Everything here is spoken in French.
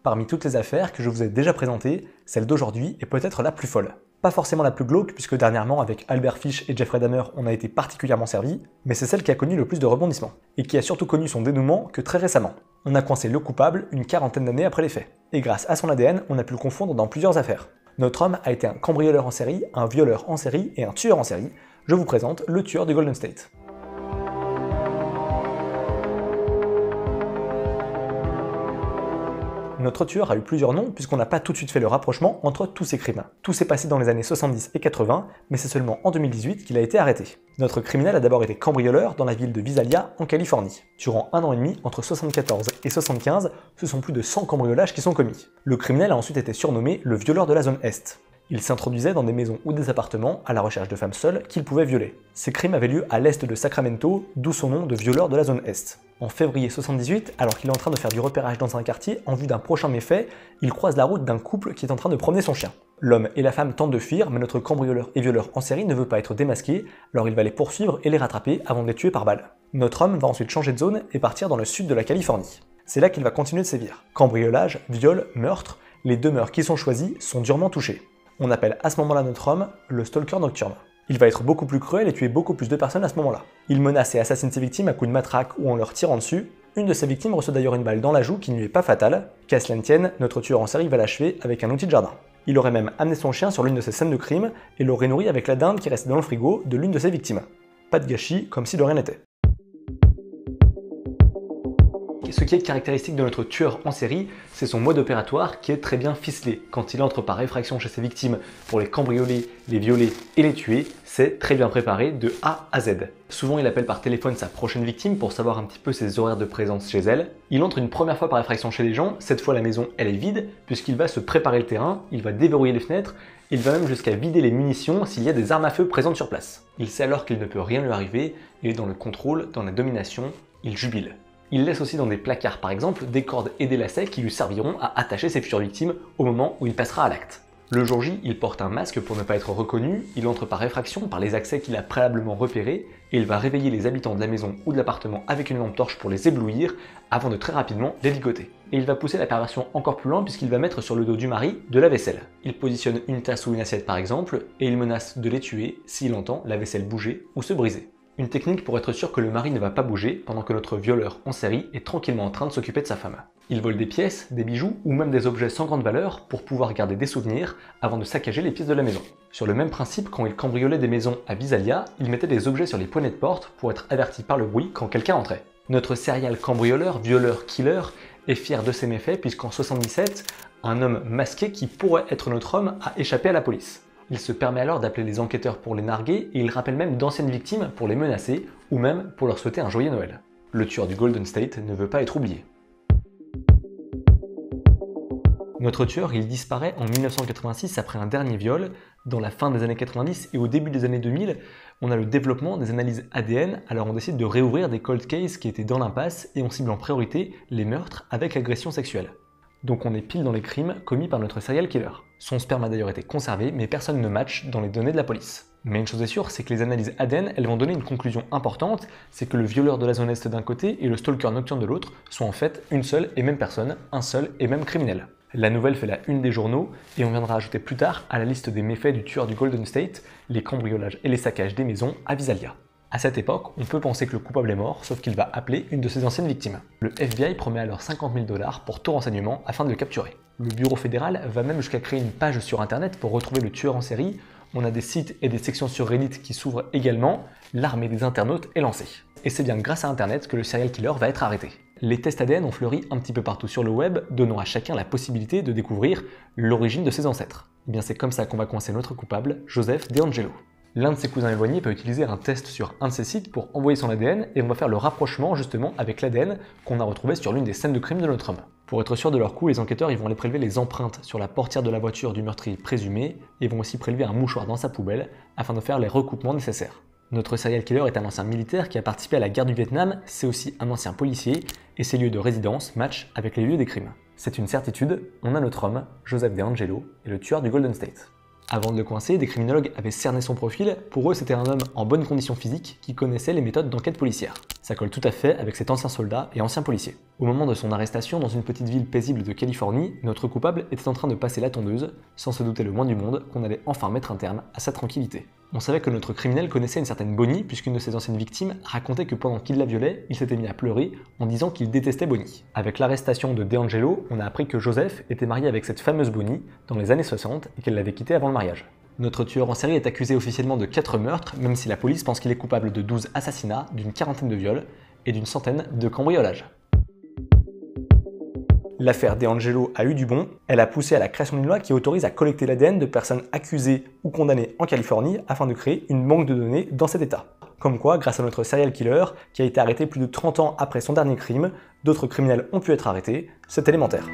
Parmi toutes les affaires que je vous ai déjà présentées, celle d'aujourd'hui est peut-être la plus folle. Pas forcément la plus glauque, puisque dernièrement avec Albert Fish et Jeffrey Dahmer on a été particulièrement servi, mais c'est celle qui a connu le plus de rebondissements, et qui a surtout connu son dénouement que très récemment. On a coincé le coupable une quarantaine d'années après les faits, et grâce à son ADN, on a pu le confondre dans plusieurs affaires. Notre homme a été un cambrioleur en série, un violeur en série et un tueur en série. Je vous présente le tueur du Golden State. Notre tueur a eu plusieurs noms puisqu'on n'a pas tout de suite fait le rapprochement entre tous ces crimes. Tout s'est passé dans les années 70 et 80, mais c'est seulement en 2018 qu'il a été arrêté. Notre criminel a d'abord été cambrioleur dans la ville de Visalia, en Californie. Durant 1 an et demi, entre 74 et 75, ce sont plus de 100 cambriolages qui sont commis. Le criminel a ensuite été surnommé le violeur de la zone Est. Il s'introduisait dans des maisons ou des appartements à la recherche de femmes seules qu'il pouvait violer. Ces crimes avaient lieu à l'est de Sacramento, d'où son nom de violeur de la zone Est. En février 78, alors qu'il est en train de faire du repérage dans un quartier en vue d'un prochain méfait, il croise la route d'un couple qui est en train de promener son chien. L'homme et la femme tentent de fuir, mais notre cambrioleur et violeur en série ne veut pas être démasqué, alors il va les poursuivre et les rattraper avant de les tuer par balle. Notre homme va ensuite changer de zone et partir dans le sud de la Californie. C'est là qu'il va continuer de sévir. Cambriolage, viol, meurtre, les deux meurtres qui sont choisis sont durement touchés. On appelle à ce moment-là notre homme le stalker nocturne. Il va être beaucoup plus cruel et tuer beaucoup plus de personnes à ce moment-là. Il menace et assassine ses victimes à coups de matraque ou en leur tirant dessus. Une de ses victimes reçoit d'ailleurs une balle dans la joue qui ne lui est pas fatale. Qu'à cela ne tienne, notre tueur en série va l'achever avec un outil de jardin. Il aurait même amené son chien sur l'une de ses scènes de crime et l'aurait nourri avec la dinde qui restait dans le frigo de l'une de ses victimes. Pas de gâchis, comme si de rien n'était. Ce qui est caractéristique de notre tueur en série, c'est son mode opératoire qui est très bien ficelé. Quand il entre par effraction chez ses victimes pour les cambrioler, les violer et les tuer, c'est très bien préparé de A à Z. Souvent il appelle par téléphone sa prochaine victime pour savoir un petit peu ses horaires de présence chez elle. Il entre une première fois par effraction chez les gens, cette fois la maison elle est vide, puisqu'il va se préparer le terrain, il va déverrouiller les fenêtres, il va même jusqu'à vider les munitions s'il y a des armes à feu présentes sur place. Il sait alors qu'il ne peut rien lui arriver, il est dans le contrôle, dans la domination, il jubile. Il laisse aussi dans des placards par exemple des cordes et des lacets qui lui serviront à attacher ses futures victimes au moment où il passera à l'acte. Le jour J, il porte un masque pour ne pas être reconnu, il entre par effraction par les accès qu'il a préalablement repérés et il va réveiller les habitants de la maison ou de l'appartement avec une lampe torche pour les éblouir avant de très rapidement les ligoter. Et il va pousser la perversion encore plus loin puisqu'il va mettre sur le dos du mari de la vaisselle. Il positionne une tasse ou une assiette par exemple et il menace de les tuer s'il entend la vaisselle bouger ou se briser. Une technique pour être sûr que le mari ne va pas bouger pendant que notre violeur en série est tranquillement en train de s'occuper de sa femme. Il vole des pièces, des bijoux ou même des objets sans grande valeur pour pouvoir garder des souvenirs avant de saccager les pièces de la maison. Sur le même principe, quand il cambriolait des maisons à Visalia, il mettait des objets sur les poignées de porte pour être averti par le bruit quand quelqu'un entrait. Notre serial cambrioleur, violeur, killer est fier de ses méfaits puisqu'en 77, un homme masqué qui pourrait être notre homme a échappé à la police. Il se permet alors d'appeler les enquêteurs pour les narguer et il rappelle même d'anciennes victimes pour les menacer ou même pour leur souhaiter un joyeux Noël. Le tueur du Golden State ne veut pas être oublié. Notre tueur, il disparaît en 1986 après un dernier viol. Dans la fin des années 90 et au début des années 2000, on a le développement des analyses ADN, alors on décide de réouvrir des cold cases qui étaient dans l'impasse et on cible en priorité les meurtres avec agression sexuelle. Donc on est pile dans les crimes commis par notre serial killer. Son sperme a d'ailleurs été conservé, mais personne ne match dans les données de la police. Mais une chose est sûre, c'est que les analyses ADN, elles vont donner une conclusion importante, c'est que le violeur de la zone Est d'un côté et le stalker nocturne de l'autre sont en fait une seule et même personne, un seul et même criminel. La nouvelle fait la une des journaux, et on viendra ajouter plus tard à la liste des méfaits du tueur du Golden State, les cambriolages et les saccages des maisons à Visalia. À cette époque, on peut penser que le coupable est mort, sauf qu'il va appeler une de ses anciennes victimes. Le FBI promet alors 50 000 $ pour tout renseignement afin de le capturer. Le bureau fédéral va même jusqu'à créer une page sur internet pour retrouver le tueur en série. On a des sites et des sections sur Reddit qui s'ouvrent également. L'armée des internautes est lancée. Et c'est bien grâce à internet que le serial killer va être arrêté. Les tests ADN ont fleuri un petit peu partout sur le web, donnant à chacun la possibilité de découvrir l'origine de ses ancêtres. Et bien c'est comme ça qu'on va coincer notre coupable, Joseph DeAngelo. L'un de ses cousins éloignés peut utiliser un test sur un de ces sites pour envoyer son ADN et on va faire le rapprochement justement avec l'ADN qu'on a retrouvé sur l'une des scènes de crime de notre homme. Pour être sûr de leur coup, les enquêteurs ils vont aller prélever les empreintes sur la portière de la voiture du meurtrier présumé et vont aussi prélever un mouchoir dans sa poubelle afin de faire les recoupements nécessaires. Notre serial killer est un ancien militaire qui a participé à la guerre du Vietnam, c'est aussi un ancien policier et ses lieux de résidence matchent avec les lieux des crimes. C'est une certitude, on a notre homme, Joseph DeAngelo, et le tueur du Golden State. Avant de le coincer, des criminologues avaient cerné son profil. Pour eux, c'était un homme en bonne condition physique qui connaissait les méthodes d'enquête policière. Ça colle tout à fait avec cet ancien soldat et ancien policier. Au moment de son arrestation dans une petite ville paisible de Californie, notre coupable était en train de passer la tondeuse, sans se douter le moins du monde qu'on allait enfin mettre un terme à sa tranquillité. On savait que notre criminel connaissait une certaine Bonnie, puisqu'une de ses anciennes victimes racontait que pendant qu'il la violait, il s'était mis à pleurer en disant qu'il détestait Bonnie. Avec l'arrestation de DeAngelo, on a appris que Joseph était marié avec cette fameuse Bonnie dans les années 60 et qu'elle l'avait quitté avant le mariage. Notre tueur en série est accusé officiellement de 4 meurtres, même si la police pense qu'il est coupable de 12 assassinats, d'une quarantaine de viols et d'une centaine de cambriolages. L'affaire DeAngelo a eu du bon, elle a poussé à la création d'une loi qui autorise à collecter l'ADN de personnes accusées ou condamnées en Californie afin de créer une banque de données dans cet état. Comme quoi, grâce à notre serial killer, qui a été arrêté plus de 30 ans après son dernier crime, d'autres criminels ont pu être arrêtés, c'est élémentaire.